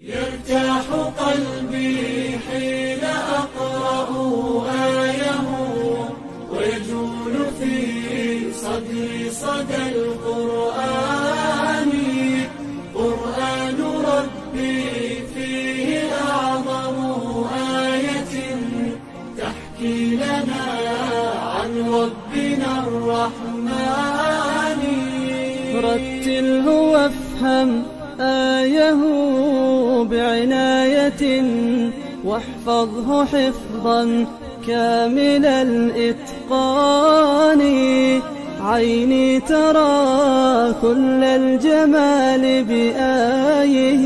يرتاح قلبي حين أقرأ آيه ويجول في صدري صدى القرآن. قرآن ربي فيه أعظم آية تحكي لنا عن ربنا الرحمن. رتله وافهم آيه بعناية واحفظه حفظا كامل الإتقان. عيني ترى كل الجمال بآيه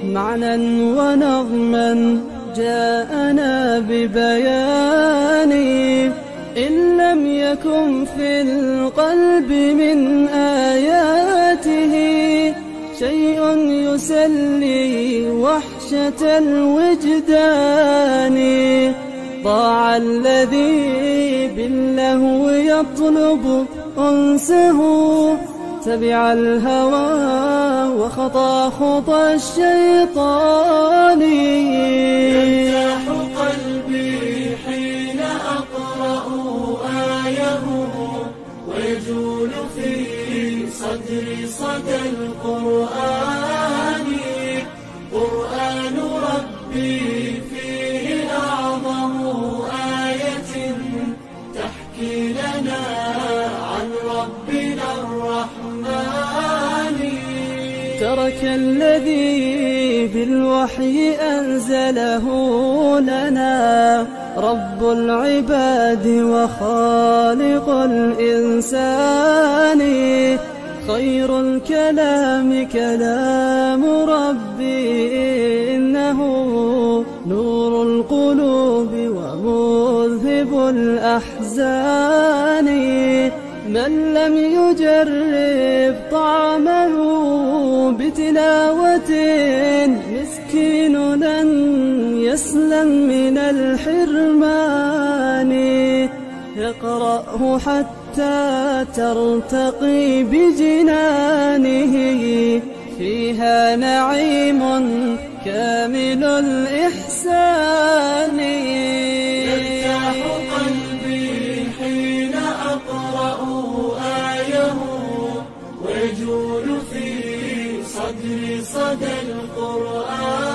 معنى ونظما جاءنا ببيان. إن لم يكن في القلب من آياته شيء يسلي وحشة الوجدان ضاع الذي باللهو يطلب أنسه تبع الهوى وخطى خطى الشيطان. يرتاح قلبي حين أقرأ آيه ويجول في صدري صدى القرآن. قرآن ربي فيه أعظم آية تحكي لنا عن ربنا الرحمن. ترك الذي بالوحي أنزله لنا رب العباد وخالق الإنسان. خير الكلام كلام ربي إنه نور القلوب ومذهب الأحزان. من لم يجرب طعمه بتلاوة مسكين لن يسلم من الحرمان. يقرأه حتى ترتقي بجنانه فيها نعيم كامل الإحسان. يرتاح قلبي حين أقرأ آيه ويجول في صدري صدى القرآن.